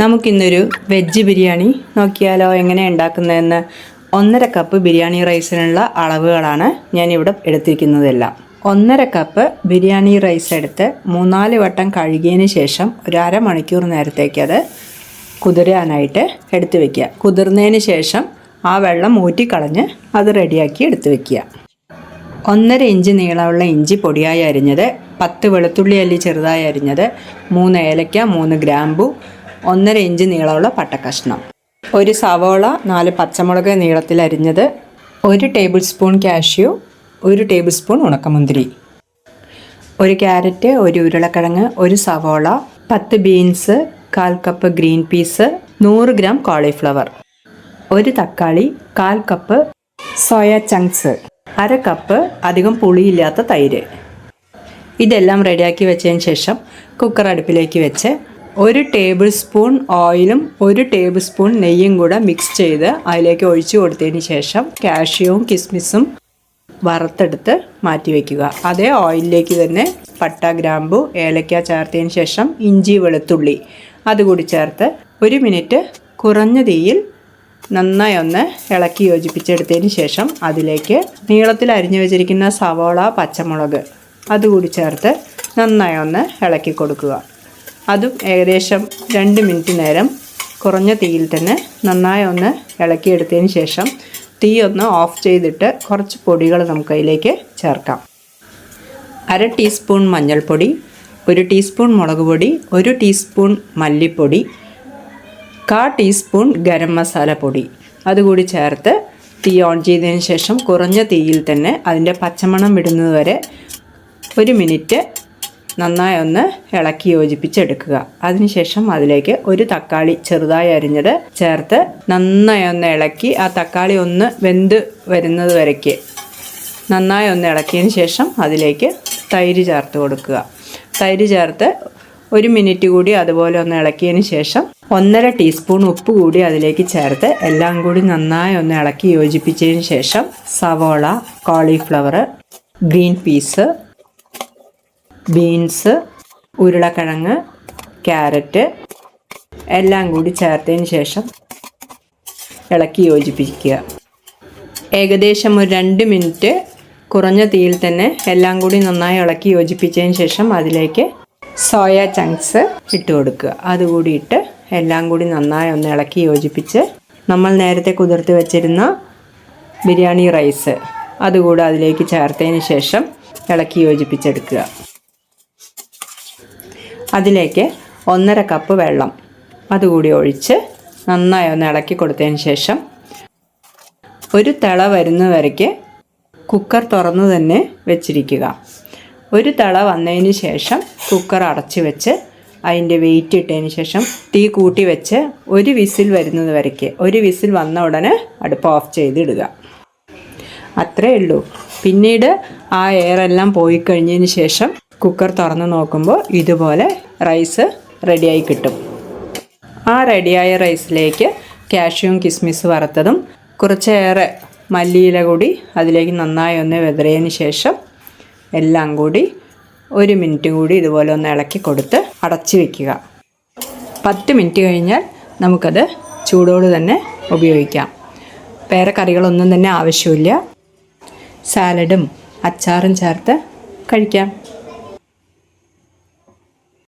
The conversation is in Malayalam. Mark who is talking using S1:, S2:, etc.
S1: നമുക്കിന്നൊരു വെജ് ബിരിയാണി നോക്കിയാലോ എങ്ങനെ ഉണ്ടാക്കുന്നതെന്ന്. 1.5 കപ്പ് ബിരിയാണി റൈസിനുള്ള അളവുകളാണ് ഞാനിവിടെ എടുത്തിരിക്കുന്നതെല്ലാം. 1.5 കപ്പ് ബിരിയാണി റൈസ് എടുത്ത് 3-4 വട്ടം കഴുകിയതിന് ശേഷം ഒരു അരമണിക്കൂർ നേരത്തേക്ക് അത് കുതിരാനായിട്ട് എടുത്തു വയ്ക്കുക. കുതിർന്നതിന് ശേഷം ആ വെള്ളം ഊറ്റിക്കളഞ്ഞ് അത് റെഡിയാക്കി എടുത്തു വയ്ക്കുക. 1.5 ഇഞ്ച് നീളമുള്ള ഇഞ്ചി പൊടിയായി അരിഞ്ഞത്, 10 വെളുത്തുള്ളി അല്ലി ചെറുതായി അരിഞ്ഞത്, 3 ഏലക്ക, 3 ഗ്രാമ്പു, 1.5 ഇഞ്ച് നീളമുള്ള പട്ടക്കഷ്ണം, 1 സവോള, 4 പച്ചമുളക് നീളത്തിൽ അരിഞ്ഞത്, 1 table spoon cashew, 1 table spoon ഉണക്കമുന്തിരി, 1 ക്യാരറ്റ്, 1 ഉരുളക്കിഴങ്ങ്, 1 സവോള, 10 beans, 1/4 cup green peas, 100 gram cauliflower, 1 തക്കാളി, 1/4 കപ്പ് സോയ ചങ്ക്സ്, 1/2 കപ്പ് അധികം പുളിയില്ലാത്ത തൈര്. ഇതെല്ലാം റെഡിയാക്കി വെച്ചതിന് ശേഷം കുക്കർ അടുപ്പിലേക്ക് വെച്ച് 1 ടേബിൾ സ്പൂൺ ഓയിലും 1 ടേബിൾ സ്പൂൺ നെയ്യും കൂടെ മിക്സ് ചെയ്ത് അതിലേക്ക് ഒഴിച്ചു കൊടുത്തതിന് ശേഷം കാഷ്യൂവും കിസ്മിസും വറുത്തെടുത്ത് മാറ്റി വയ്ക്കുക. അതേ ഓയിലിലേക്ക് തന്നെ പട്ട, ഗ്രാമ്പു, ഏലക്ക ചേർത്തതിന് ശേഷം ഇഞ്ചി, വെളുത്തുള്ളി അതുകൂടി ചേർത്ത് 1 മിനിറ്റ് കുറഞ്ഞ തീയിൽ നന്നായി ഒന്ന് ഇളക്കി യോജിപ്പിച്ചെടുത്തതിന് ശേഷം അതിലേക്ക് നീളത്തിൽ അരിഞ്ഞു വെച്ചിരിക്കുന്ന സവോള, പച്ചമുളക് അതുകൂടി ചേർത്ത് നന്നായി ഒന്ന് ഇളക്കി കൊടുക്കുക. അതും ഏകദേശം 2 മിനിറ്റ് നേരം കുറഞ്ഞ തീയിൽ തന്നെ നന്നായി ഒന്ന് ഇളക്കിയെടുത്തതിന് ശേഷം തീ ഒന്ന് ഓഫ് ചെയ്തിട്ട് കുറച്ച് പൊടികൾ നമുക്ക് അതിലേക്ക് ചേർക്കാം. 1/2 ടീസ്പൂൺ മഞ്ഞൾപ്പൊടി, 1 ടീസ്പൂൺ മുളക് പൊടി, 1 ടീസ്പൂൺ മല്ലിപ്പൊടി, 1/4 ടീസ്പൂൺ ഗരം മസാല പൊടി അതുകൂടി ചേർത്ത് തീ ഓൺ ചെയ്തതിന് ശേഷം കുറഞ്ഞ തീയിൽ തന്നെ അതിൻ്റെ പച്ചമണം വിടുന്നത് വരെ 1 മിനിറ്റ് നന്നായി ഒന്ന് ഇളക്കി യോജിപ്പിച്ചെടുക്കുക. അതിനുശേഷം അതിലേക്ക് 1 തക്കാളി ചെറുതായി അരിഞ്ഞത് ചേർത്ത് നന്നായി ഒന്ന് ഇളക്കി ആ തക്കാളി ഒന്ന് വെന്ത് വരുന്നത് വരയ്ക്ക് നന്നായി ഒന്ന് ഇളക്കിയതിന് ശേഷം അതിലേക്ക് തൈര് ചേർത്ത് കൊടുക്കുക. തൈര് ചേർത്ത് 1 മിനിറ്റ് കൂടി അതുപോലെ ഒന്ന് ഇളക്കിയതിന് ശേഷം 1.5 ടീസ്പൂൺ ഉപ്പ് കൂടി അതിലേക്ക് ചേർത്ത് എല്ലാം കൂടി നന്നായി ഒന്ന് ഇളക്കി യോജിപ്പിച്ചതിന് ശേഷം സവോള, കോളിഫ്ലവർ, ഗ്രീൻ പീസ്, ബീൻസ്, ഉരുളക്കിഴങ്ങ്, ക്യാരറ്റ് എല്ലാം കൂടി ചേർത്തതിന് ശേഷം ഇളക്കി യോജിപ്പിക്കുക. ഏകദേശം ഒരു 2 മിനിറ്റ് കുറഞ്ഞ തീയിൽ തന്നെ എല്ലാം കൂടി നന്നായി ഇളക്കി യോജിപ്പിച്ചതിന് ശേഷം അതിലേക്ക് സോയ ചങ്ക്സ് ഇട്ട് കൊടുക്കുക. അതുകൂടി ഇട്ട് എല്ലാം കൂടി നന്നായി ഒന്ന് ഇളക്കി യോജിപ്പിച്ച് നമ്മൾ നേരത്തെ കുതിർത്ത് വെച്ചിരുന്ന ബിരിയാണി റൈസ് അതുകൂടി അതിലേക്ക് ചേർത്തതിന് ശേഷം ഇളക്കി യോജിപ്പിച്ചെടുക്കുക. അതിലേക്ക് 1.5 കപ്പ് വെള്ളം അതുകൂടി ഒഴിച്ച് നന്നായി ഒന്ന് ഇളക്കി കൊടുത്തതിന് ശേഷം ഒരു തിള വരുന്ന വരയ്ക്ക് കുക്കർ തുറന്ന് തന്നെ വെച്ചിരിക്കുക. ഒരു തിള വന്നതിന് ശേഷം കുക്കർ അടച്ച് വെച്ച് അതിൻ്റെ വെയിറ്റ് ഇട്ടതിന് ശേഷം തീ കൂട്ടി വെച്ച് 1 വിസിൽ വരുന്നത് വരയ്ക്ക് 1 വിസിൽ വന്ന ഉടനെ അടുപ്പ് ഓഫ് ചെയ്തിടുക. അത്രയേ ഉള്ളൂ. പിന്നീട് ആ എയറെല്ലാം പോയി കഴിഞ്ഞതിന് ശേഷം കുക്കർ തുറന്ന് നോക്കുമ്പോൾ ഇതുപോലെ റൈസ് റെഡിയായി കിട്ടും. ആ റെഡിയായ റൈസിലേക്ക് കാഷ്യൂവും കിസ്മിസ് വറുത്തതും കുറച്ചേറെ മല്ലിയില കൂടി അതിലേക്ക് നന്നായി ഒന്ന് വെതറിയതിന് ശേഷം എല്ലാം കൂടി 1 മിനിറ്റ് കൂടി ഇതുപോലെ ഒന്ന് ഇളക്കി കൊടുത്ത് അടച്ച് വയ്ക്കുക. 10 മിനിറ്റ് കഴിഞ്ഞാൽ നമുക്കത് ചൂടോട് തന്നെ ഉപയോഗിക്കാം. വേറെ കറികളൊന്നും തന്നെ ആവശ്യമില്ല. സാലഡും അച്ചാറും ചേർത്ത് കഴിക്കാം.